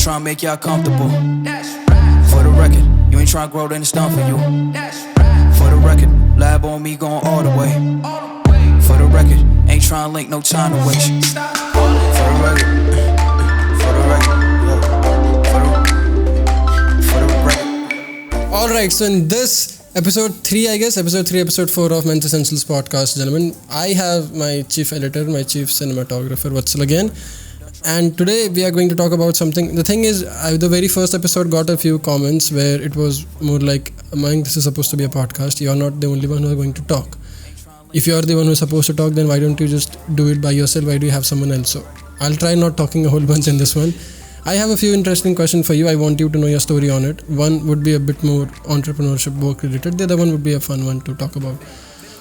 tryna make y'all comfortable. For the record, you ain't tryna grow, then it's done for you. For the record, lab on me going all the way. For the record, ain't tryna link, no time to waste. For the record, for the record, for the record. Alright, so in this episode 3, I guess, episode 4 of Men's Essentials podcast, gentlemen, I have my chief editor, my chief cinematographer, Vatsal again. And today we are going to talk about something. The thing is, the very first episode got a few comments where it was more like, Mayank, this is supposed to be a podcast. You're not the only one who are going to talk. If you're the one who's supposed to talk, then why don't you just do it by yourself? Why do you have someone else? So I'll try not talking a whole bunch in this one. I have a few interesting questions for you. I want you to know your story on it. One would be a bit more entrepreneurship work related. The other one would be a fun one to talk about.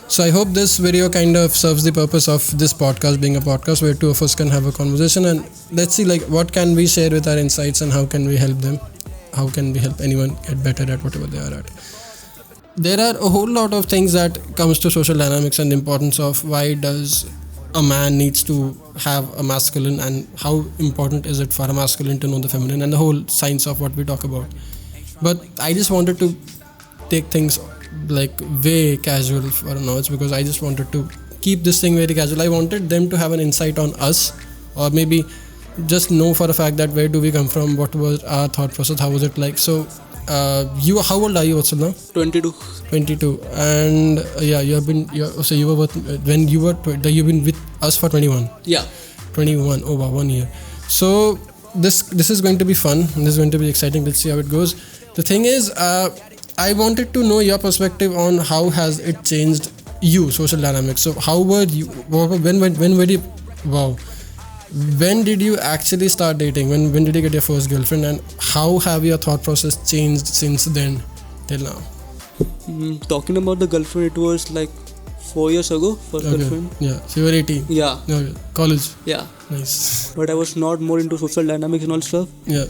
So I hope this video kind of serves the purpose of this podcast being a podcast where two of us can have a conversation, and let's see what can we share with our insights and how can we help them, how can we help anyone get better at whatever they are at. There are a whole lot of things that comes to social dynamics and the importance of why does a man needs to have a masculine and how important is it for a masculine to know the feminine and the whole science of what we talk about. But I just wanted to take things way casual for now. It's because I just wanted to keep this thing very casual. I wanted them to have an insight on us, or maybe just know for a fact that where do we come from, what was our thought process, how was it like. So how old are you, Vatsal, now? 22. And you've been with us for 21. 21. Oh wow, 1 year. So this is going to be fun. This is going to be exciting. Let's see how it goes. The thing is, I wanted to know your perspective on how has it changed you, social dynamics. So how were you, when did you actually start dating? When did you get your first girlfriend, and how have your thought process changed since then till now? Talking about the girlfriend, it was 4 years ago, first girlfriend. Yeah, so you were 18? Yeah. Okay. College? Yeah. Nice. But I was not more into social dynamics and all stuff. Yeah.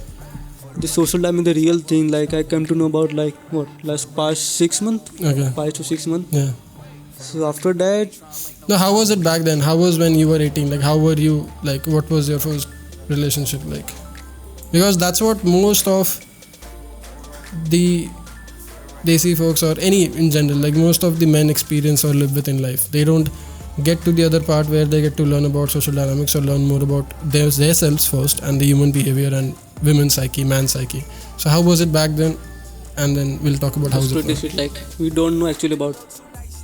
The social dynamic, the real thing, I came to know about past 6 months? Okay. 5 to 6 months. Yeah. So after that... No, how was it back then? How was when you were 18? How were you, what was your first relationship like? Because that's what most of the Desi folks, or any in general, most of the men experience or live with in life. They don't get to the other part where they get to learn about social dynamics or learn more about themselves first and the human behavior and women's psyche, man's psyche. So how was it back then? And then we'll talk about how it was. We don't know actually about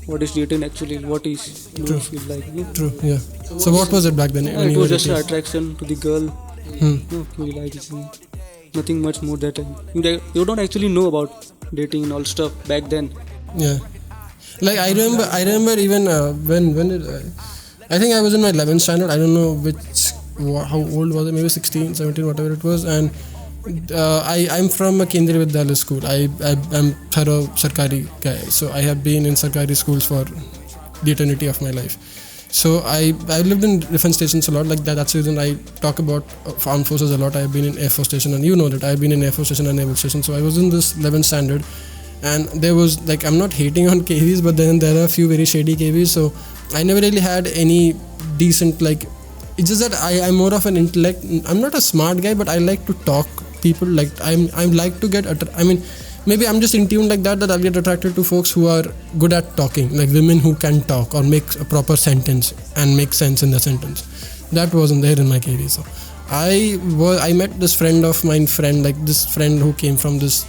what is dating actually, what is True. Feel like. Yeah. True, yeah. So what was it back then? It was just an attraction to the girl. Hmm. We like it. Nothing much more that you don't actually know about dating and all stuff back then. Yeah. I remember even when did I think I was in my 11th standard. I don't know how old was it, maybe 16, 17, whatever it was. And I'm from a Kendriya Vidyalaya school. I'm thorough Sarkari guy. So I have been in Sarkari schools for the eternity of my life. So I lived in different stations a lot. That's the reason I talk about armed forces a lot. I've been in Air Force Station, and you know that I've been in Air Force Station and Naval Station. So I was in this 11th standard, and there was I'm not hating on KVs, but then there are a few very shady KVs. So I never really had any decent it's just that I'm more of an intellect. I'm not a smart guy, but I like to talk people. I like to get maybe I'm just in tune that I'll get attracted to folks who are good at talking, women who can talk or make a proper sentence and make sense in the sentence. That wasn't there in my KV. So I met this friend of mine, this friend who came from this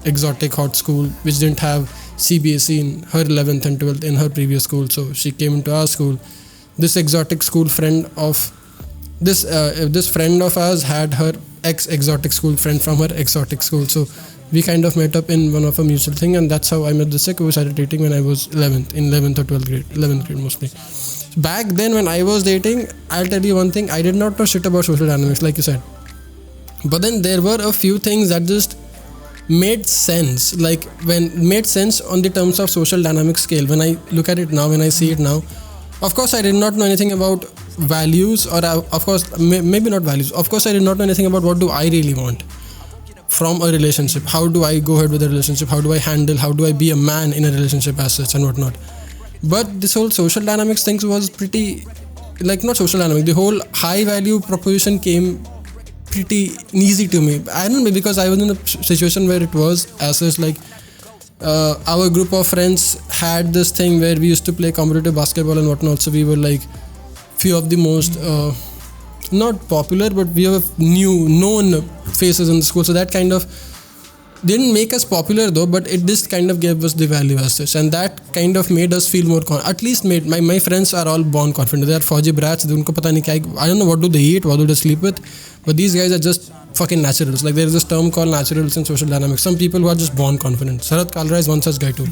exotic hot school which didn't have CBSE in her 11th and 12th in her previous school. So she came into our school. This exotic school friend of this friend of ours had her ex-exotic school friend from her exotic school. So we kind of met up in one of a mutual thing, and that's how I met this chick who started dating when I was 11th or 12th grade, 11th grade mostly. Back then when I was dating, I'll tell you one thing, I did not know shit about social dynamics like you said. But then there were a few things that just made sense, made sense on the terms of social dynamic scale. When I look at it now, when I see it now, of course I did not know anything about values, or of course maybe not values. Of course I did not know anything about what do I really want from a relationship. How do I go ahead with a relationship? How do I be a man in a relationship as such and whatnot. But this whole social dynamics thing was pretty, not social dynamics, the whole high value proposition came pretty easy to me. I don't know, because I was in a situation where it was as such, like our group of friends had this thing where we used to play competitive basketball and whatnot. So we were like few of the most not popular, but we were known faces in the school. So that kind of didn't make us popular though, but it just kind of gave us the value as such, and that kind of made us feel more at least made my friends are all born confident. They are Fauji brats. Unko pata nahi kya, I don't know what do they eat, what do they sleep with, but these guys are just fucking naturals. Like there is this term called naturals in social dynamics. Some people who are just born confident. Sarath Kalra is one such guy too.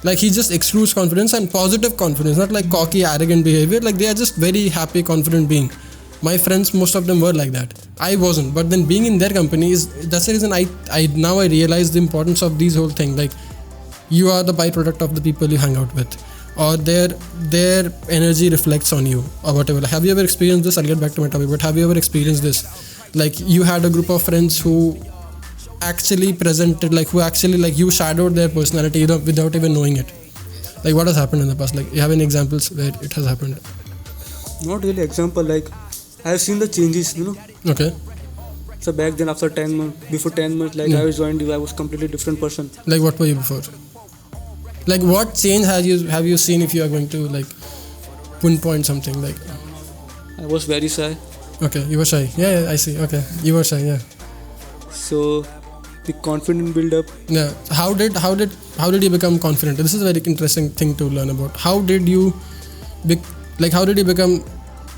Like he just exudes confidence, and positive confidence, not like cocky, arrogant behavior. Like they are just very happy, confident being. My friends, most of them were like that. I wasn't, but then being in their company that's the reason I now realize the importance of these whole thing. Like you are the byproduct of the people you hang out with, or their energy reflects on you or whatever. Like, have you ever experienced this? I'll get back to my topic, but have you ever experienced this? Like you had a group of friends who actually presented, like who actually like you shadowed their personality without even knowing it. Like what has happened in the past? Like you have any examples where it has happened? Not really example, like I have seen the changes, Okay. So back then, after 10 months, before 10 months, like I was joined you, I was completely different person. Like what were you before? Like what change have you seen, if you are going to like pinpoint something? Like I was very shy. Okay, you were shy. Yeah, I see. Okay, you were shy. Yeah. So the confidence build up. Yeah. How did you become confident? This is a very interesting thing to learn about. How did you become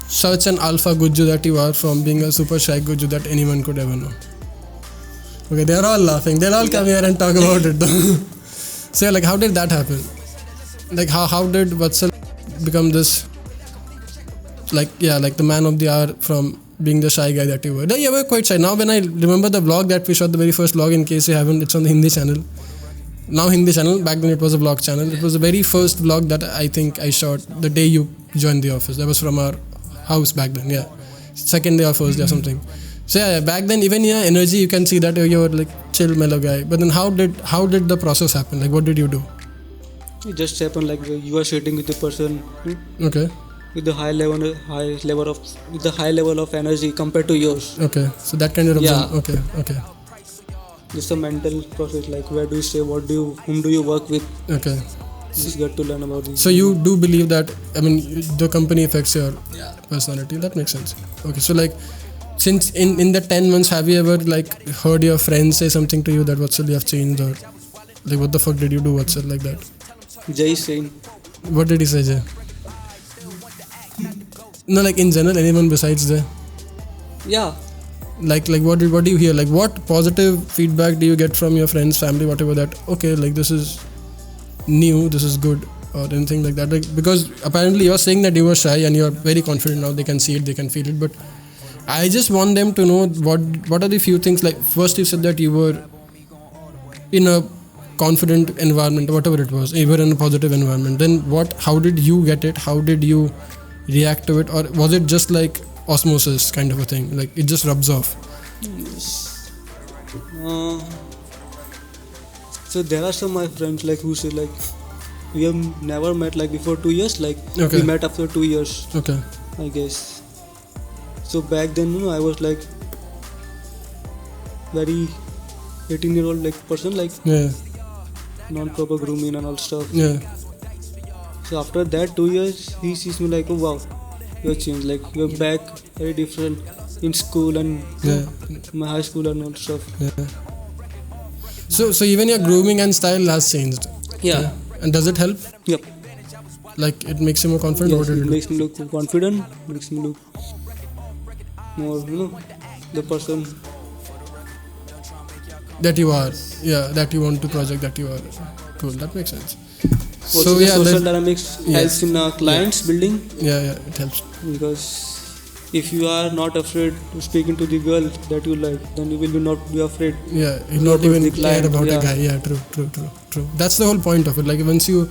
such an alpha Gujju that you are, from being a super shy Gujju that anyone could ever know? Okay, they're all laughing. They'll all come here and talk about it though. So like, how did that happen? Like how did Vatsal become this, like the man of the hour from being the shy guy that you were? You were quite shy. Now when I remember the vlog that we shot, the very first vlog, in case you haven't, it's on the Hindi channel. Now Hindi channel, back then it was a vlog channel. It was the very first vlog that I think I shot the day you joined the office. That was from our house back then, yeah. Second day or first day or something. So yeah, back then even your energy, you can see that you were like chill, mellow guy. But then how did the process happen? Like what did you do? It just happened like you are sitting with the person. Okay. With the high level of energy compared to yours. Okay. So that kind of Okay. Just a mental process, like where do you stay, whom do you work with? Okay. Just got to learn about this. So you do believe that, I mean, the company affects your personality. That makes sense. Okay. So like, since in the 10 months, have you ever like heard your friends say something to you that Vatsal, you have changed, or like what the fuck did you do, Vatsal, like that? Jay is saying. What did he say, Jay? No, like in general, anyone besides Jay? Yeah. Like what do you hear? Like what positive feedback do you get from your friends, family, whatever, that okay, like this is new, this is good, or anything like that? Like, because apparently you're saying that you were shy and you're very confident now, they can see it, they can feel it, but I just want them to know what are the few things. Like first you said that you were in a confident environment, whatever it was, you were in a positive environment. Then how did you get it? How did you react to it? Or was it just like osmosis kind of a thing, like it just rubs off? So there are some of my friends like who say like we have never met like before 2 years, like Okay. we met after 2 years, Okay. I guess. So back then I was like very 18-year-old like person, like Yeah. non-proper grooming and all stuff. Yeah. So after that 2 years he sees me like, oh wow, you're changed, like you're back very different in school and Yeah. my high school and all stuff. Yeah. So even your grooming and style has changed. Yeah. And does it help? Yep. Like it makes you more confident? Yes, What did it it do? makes me look confident, makes me look more, the person. That you are, yeah, that you want to project that you are. Cool, that makes sense. Also the social then- dynamics Yes. helps in clients building, yeah, it helps. because if you are not afraid to speaking to the girl that you like, then you will not be afraid. Yeah, you Not not about even the care client, about yeah. a guy. Yeah, true. That's the whole point of it. Like once you,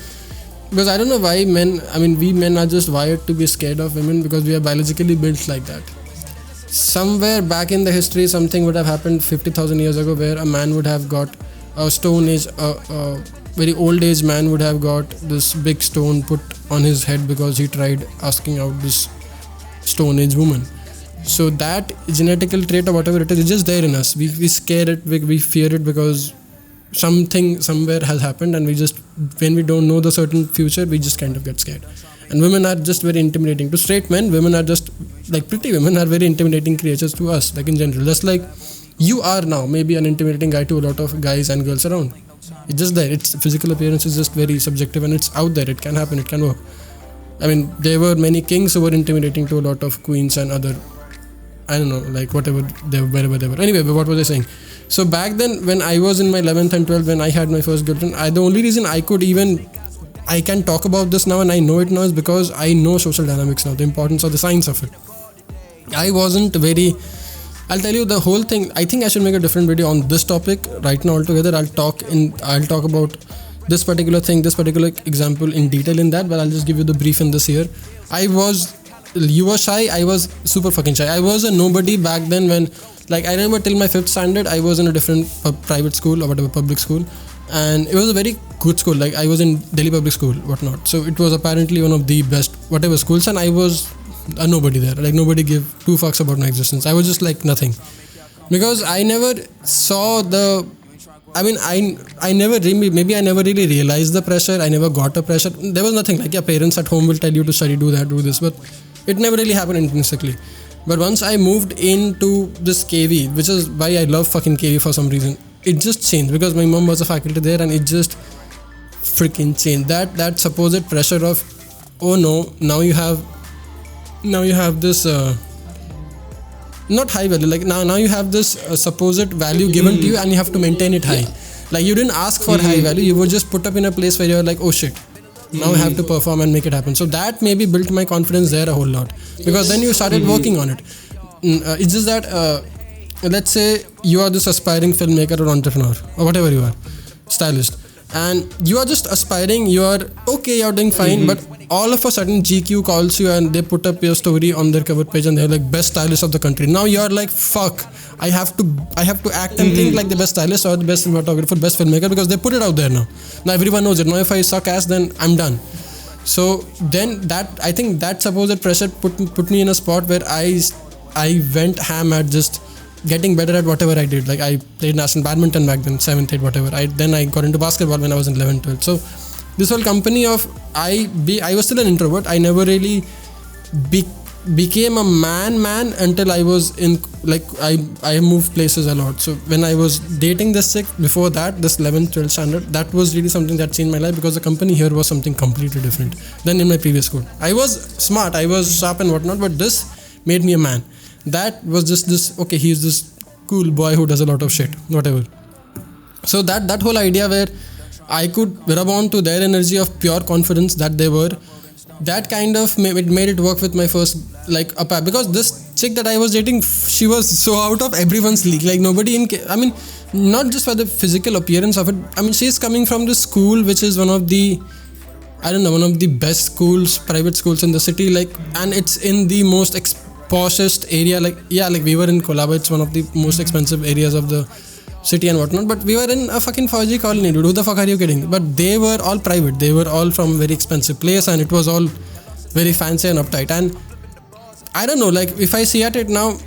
because I don't know why we men are just wired to be scared of women, because we are biologically built like that. Somewhere back in the history, something would have happened 50,000 years ago where a man would have got a stone age, a very old age man would have got this big stone put on his head because he tried asking out this stone age woman. So that genetical trait or whatever it is just there in us. We scare it, we fear it because something somewhere has happened, and we just, when we don't know the certain future, we just kind of get scared. And women are just very intimidating to straight men. Women are just like, pretty women are very intimidating creatures to us, like in general. Just like you are now maybe an intimidating guy to a lot of guys and girls around. It's just there. Its physical appearance is just very subjective, and it's out there. It can happen, it can work. I mean, there were many kings who were intimidating to a lot of queens and other, I don't know, like whatever they were, wherever they were. Anyway, but what was I saying? So back then, when I was in my 11th and 12th, when I had my first girlfriend, the only reason I can talk about this now and I know it now is because I know social dynamics now, the importance of the science of it. I wasn't very, I'll tell you the whole thing. I think I should make a different video on this topic right now altogether. I'll talk about this particular thing, this particular example in detail in that, but I'll just give you the brief in this here. You were shy, I was super fucking shy. I was a nobody back then when, like, I remember till my 5th standard, I was in a different private school or whatever, public school. And it was a very good school. Like, I was in Delhi public school, whatnot. So it was apparently one of the best, whatever schools. And I was a nobody there. Like, nobody gave two fucks about my existence. I was just like nothing. Because I never saw I never really realized the pressure. I never got a pressure. There was nothing like, parents at home will tell you to study, do that, do this. But it never really happened intrinsically. But once I moved into this KV, which is why I love fucking KV for some reason, it just changed because my mom was a faculty there, and it just freaking changed. That supposed pressure of, oh no, now you have this not high value, like now you have this supposed value given to you, and you have to maintain it high. Like, you didn't ask for high value, you were just put up in a place where you're like, oh shit, now I have to perform and make it happen. So that maybe built my confidence there a whole lot, because then you started working on it. It's just that let's say you are this aspiring filmmaker or entrepreneur or whatever you are, stylist, and you are just aspiring, you're doing fine, but all of a sudden GQ calls you and they put up your story on their cover page and they're like, best stylist of the country. Now you're like, fuck, I have to act and think like the best stylist or the best cinematographer, best filmmaker, because they put it out there now. Now everyone knows it. Now if I suck ass, then I'm done. So then I think that supposed pressure put me in a spot where I went ham at just getting better at whatever I did. Like, I played national badminton back then, 7th, 8th, whatever. Then I got into basketball when I was in 11th, 12th. So this whole company of, I was still an introvert. I never really became a man until I was in, like, I moved places a lot. So when I was dating this chick, before that, this 11th, 12th standard, that was really something that changed my life, because the company here was something completely different than in my previous school. I was smart, I was sharp and whatnot, but this made me a man. That was just this, okay, he's this cool boy who does a lot of shit, whatever. So that whole idea where I could rub on to their energy of pure confidence that they were, that kind of made it work with my first, like, because this chick that I was dating, she was so out of everyone's league. Like, nobody not just for the physical appearance of it. She's coming from this school which is one of the best schools, private schools in the city, like, and it's in the most poshest area. Like, we were in Kolaba, it's one of the most expensive areas of the city and whatnot, but we were in a fucking Fauji colony, dude. Who the fuck are you kidding? But they were all private, they were all from a very expensive place, and it was all very fancy and uptight. And I don't know, like, if I see at it now,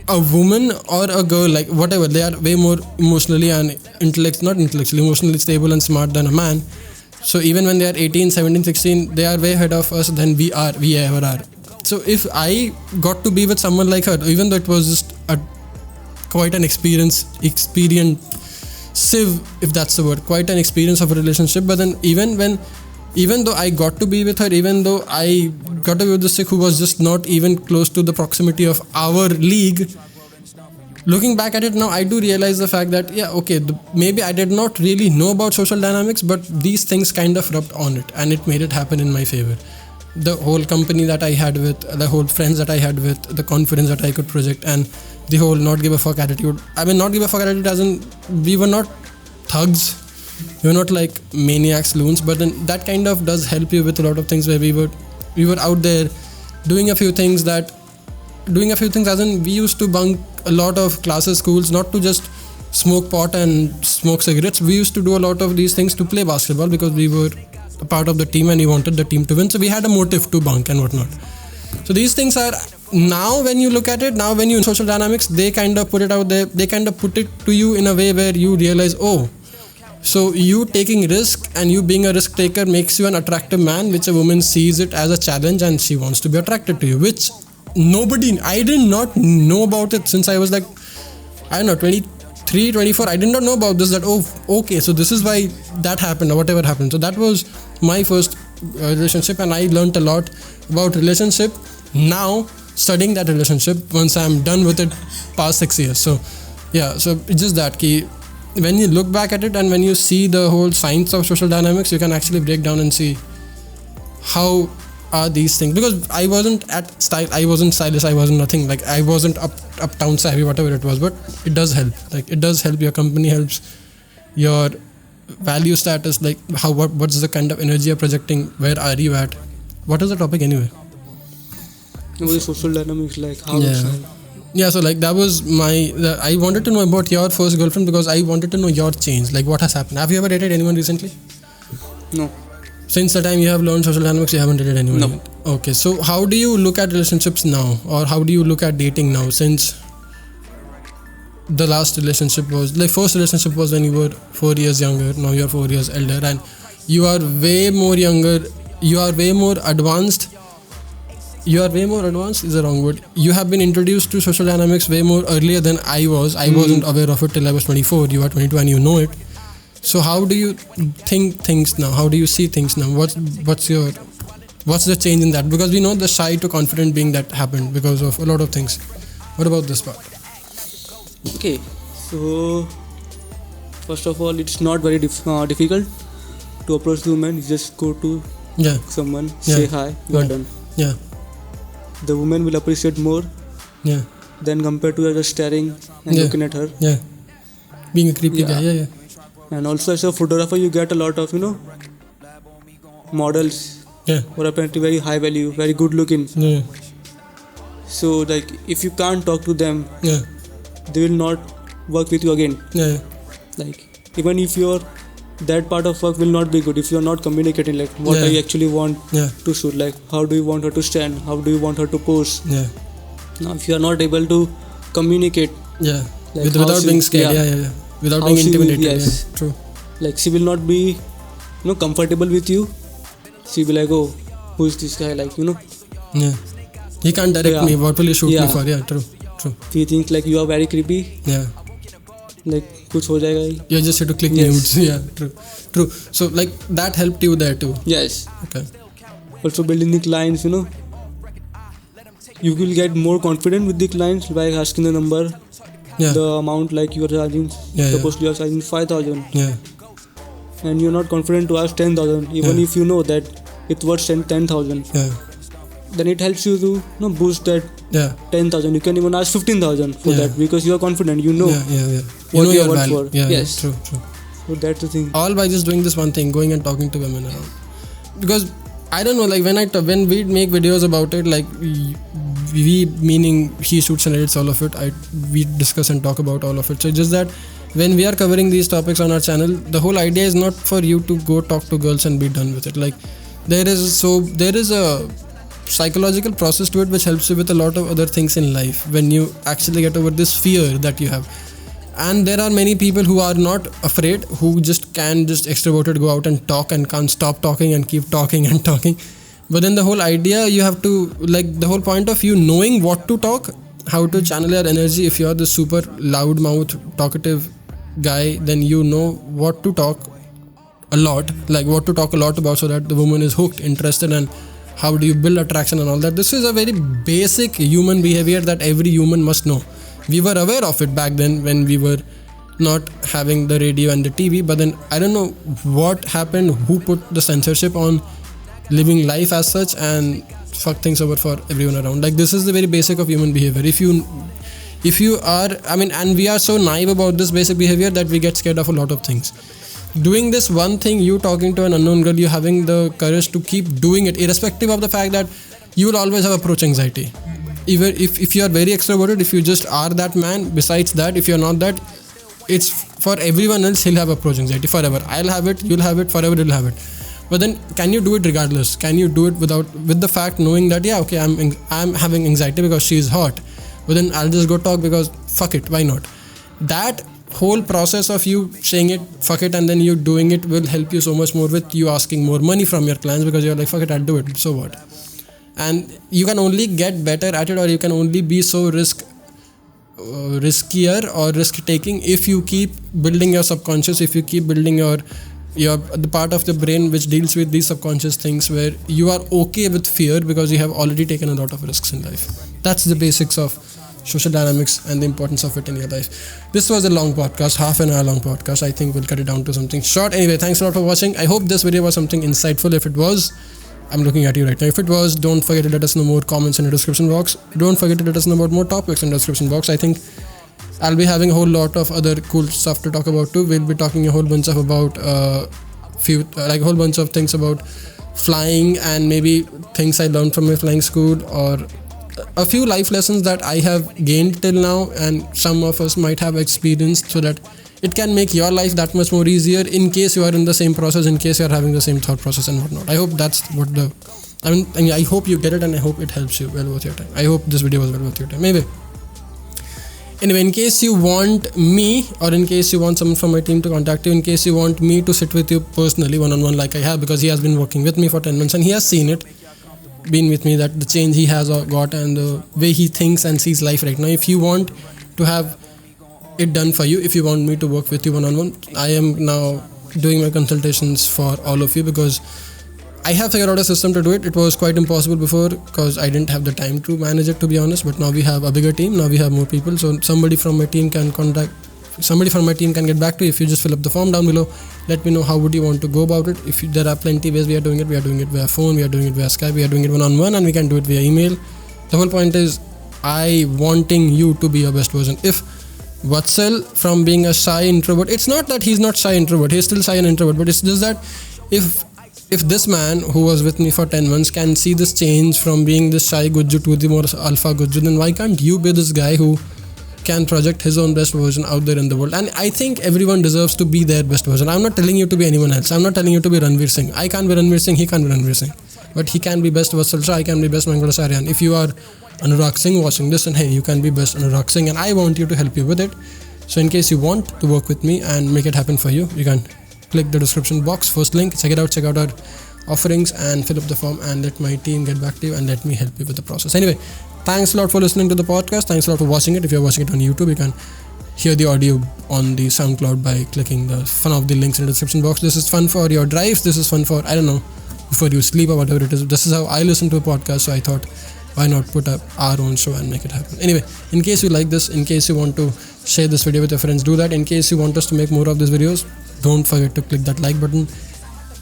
a woman or a girl, like, whatever, they are way more emotionally and emotionally stable and smart than a man. So even when they are 18, 17, 16, they are way ahead of us than we ever are. So if I got to be with someone like her, even though it was just quite an experience, if that's the word, quite an experience of a relationship. But then even though I got to be with her, even though I got to be with this chick who was just not even close to the proximity of our league, looking back at it now, I do realize the fact that, maybe I did not really know about social dynamics, but these things kind of rubbed on it, and it made it happen in my favor. The whole company that I had with, the whole friends that I had with, the confidence that I could project, and the whole not give a fuck attitude. Not give a fuck attitude as in, we were not thugs, we were not like maniacs, loons, but then that kind of does help you with a lot of things, where we were out there doing a few things as in, we used to bunk a lot of classes, schools, not to just smoke pot and smoke cigarettes. We used to do a lot of these things to play basketball, because we were a part of the team and we wanted the team to win, so we had a motive to bunk and whatnot. So these things are now when you look at it, now when you social dynamics, they kind of put it out there, they kind of put it to you in a way where you realize, oh, so you taking risk and you being a risk taker makes you an attractive man, which a woman sees it as a challenge and she wants to be attracted to you, which I did not know about it since I was like, I don't know, 23, 24. I did not know about this, that, oh, okay, so this is why that happened or whatever happened. So that was my first relationship, and I learned a lot about relationship now studying that relationship once I'm done with it past 6 years. So yeah, so it's just that key. When you look back at it and when you see the whole science of social dynamics, you can actually break down and see how are these things. Because I wasn't at style, I wasn't stylish, I wasn't nothing, like I wasn't uptown savvy, whatever it was, but it does help. Like it does help. Your company helps, your value status, like what's the kind of energy you're projecting, where are you at, what is the topic anyway? What is social dynamics, like how it's like? Yeah, so like that was I wanted to know about your first girlfriend because I wanted to know your change, like what has happened. Have you ever dated anyone recently? No. Since the time you have learned social dynamics, you haven't dated anyone? No. Okay, so how do you look at relationships now, or how do you look at dating now, since the last relationship was, like first relationship was when you were 4 years younger, now you're 4 years elder, and you are way more younger, you are way more advanced is the wrong word. You have been introduced to social dynamics way more earlier than I was. I wasn't aware of it till I was 24. You are 22 and you know it. So how do you think things now? How do you see things now? What's the change in that? Because we know the shy to confident being that happened because of a lot of things. What about this part? Okay, so first of all, it's not very difficult to approach the woman. You just go to someone, say hi, you are done. Yeah. The woman will appreciate more than compared to just staring and looking at her. Yeah. Being a creepy guy. Yeah. And also as a photographer, you get a lot of, models who are apparently very high value, very good looking. Yeah. So like if you can't talk to them, they will not work with you again. Yeah. Like even if that part of work will not be good if you are not communicating, like what I actually want to shoot, like how do you want her to stand, how do you want her to pose. Now if you are not able to communicate, like without being scared, without being intimidated, true, like she will not be comfortable with you. She will be like, oh, who is this guy, like he can't direct me, what will you shoot me for. True. He thinks like you are very creepy, like kuch ho jayega hi. You're just here to click nudes. True. So like that helped you there too. Yes. Okay. Also building the clients, you will get more confident with the clients by asking the number, the amount, like you are charging. Supposedly you are charging 5,000. And you're not confident to ask 10,000, even if you know that it's worth 10,000. Then it helps you to boost that 10,000. You can even ask 15,000 for that because you are confident. You know what you are worth for. Yes. True. So that's the thing. All by just doing this one thing, going and talking to women around. Because I don't know, like when we make videos about it, like we meaning he shoots and edits all of it. We discuss and talk about all of it. So just that when we are covering these topics on our channel, the whole idea is not for you to go talk to girls and be done with it. Like there is a psychological process to it which helps you with a lot of other things in life when you actually get over this fear that you have. And there are many people who are not afraid, who can extroverted go out and talk and can't stop talking and keep talking and talking. But then the whole idea, you have to, like the whole point of you knowing what to talk, how to channel your energy. If you're the super loud mouth talkative guy, then you know what to talk a lot, like what to talk a lot about so that the woman is hooked, interested, and how do you build attraction and all that. This is a very basic human behavior that every human must know. We were aware of it back then when we were not having the radio and the TV, but then I don't know what happened, who put the censorship on living life as such and fuck things over for everyone around. Like this is the very basic of human behavior. If you are, and we are so naive about this basic behavior that we get scared of a lot of things. Doing this one thing, you talking to an unknown girl, you having the courage to keep doing it, irrespective of the fact that you will always have approach anxiety. Even if you are very extroverted, if you just are that man, besides that, if you're not that, it's for everyone else, he'll have approach anxiety forever. I'll have it, you'll have it, forever you'll have it. But then, can you do it regardless? Can you do it with the fact knowing that, yeah, okay, I'm having anxiety because she's hot, but then I'll just go talk because fuck it, why not? That whole process of you saying it, fuck it, and then you doing it will help you so much more with you asking more money from your clients, because you're like, fuck it, I'll do it, so what? And you can only get better at it, or you can only be so riskier or risk taking if you keep building your subconscious, if you keep building your the part of the brain which deals with these subconscious things, where you are okay with fear because you have already taken a lot of risks in life. That's the basics of social dynamics and the importance of it in your life. This was a long podcast, half an hour long podcast. I think we'll cut it down to something short. Anyway, thanks a lot for watching. I hope this video was something insightful. If it was, I'm looking at you right now. If it was, don't forget to let us know more comments in the description box. Don't forget to let us know about more topics in the description box. I think I'll be having a whole lot of other cool stuff to talk about too. We'll be talking a whole bunch of about a whole bunch of things about flying, and maybe things I learned from my flying school, or a few life lessons that I have gained till now, and some of us might have experienced, so that it can make your life that much more easier in case you are in the same process, in case you are having the same thought process and whatnot. I hope that's what I hope you get it, and I hope it helps you well worth your time. I hope this video was well worth your time. Anyway, in case you want me, or in case you want someone from my team to contact you, in case you want me to sit with you personally one-on-one like I have, because he has been working with me for 10 months and he has seen it, been with me, that the change he has got and the way he thinks and sees life right now. If you want to have it done for you, if you want me to work with you one-on-one, I am now doing my consultations for all of you, because I have figured out a system to do it. It was quite impossible before because I didn't have the time to manage it, to be honest, but now we have a bigger team, now we have more people, so somebody from my team can get back to you. If you just fill up the form down below, let me know how would you want to go about it. If there are plenty ways we are doing it via phone, we are doing it via Skype, we are doing it one-on-one, and we can do it via email. The whole point is I wanting you to be your best version. If Vatsal, from being a shy introvert, it's not that he's not shy introvert, he's still shy and introvert, but it's just that if this man who was with me for 10 months can see this change from being this shy Gujju to the more alpha Gujju, then why can't you be this guy who can project his own best version out there in the world? And I think everyone deserves to be their best version. I'm not telling you to be anyone else. I'm not telling you to be Ranveer Singh. I can't be Ranveer Singh, he can't be Ranveer Singh. But he can be best Vatsal Shah, I can be best Mayank Bhattacharya. And if you are Anurag Singh watching this, and hey, you can be best Anurag Singh, and I want you to help you with it. So in case you want to work with me and make it happen for you, you can click the description box, first link, check out our offerings and fill up the form, and let my team get back to you and let me help you with the process. Anyway, thanks a lot for listening to the podcast. Thanks a lot for watching it. If you're watching it on YouTube, you can hear the audio on the SoundCloud by clicking one of the links in the description box. This is fun for your drives. This is fun for, I don't know, before you sleep or whatever it is. This is how I listen to a podcast, so I thought, why not put up our own show and make it happen. Anyway, in case you like this, in case you want to share this video with your friends, do that. In case you want us to make more of these videos, don't forget to click that like button.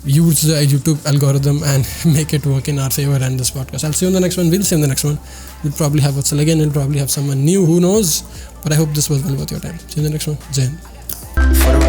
Use the YouTube algorithm and make it work in our favor and this podcast. I'll see you in the next one. We'll see you in the next one. We'll probably have Vatsal again. We'll probably have someone new. Who knows? But I hope this was well worth your time. See you in the next one. Jai Hind.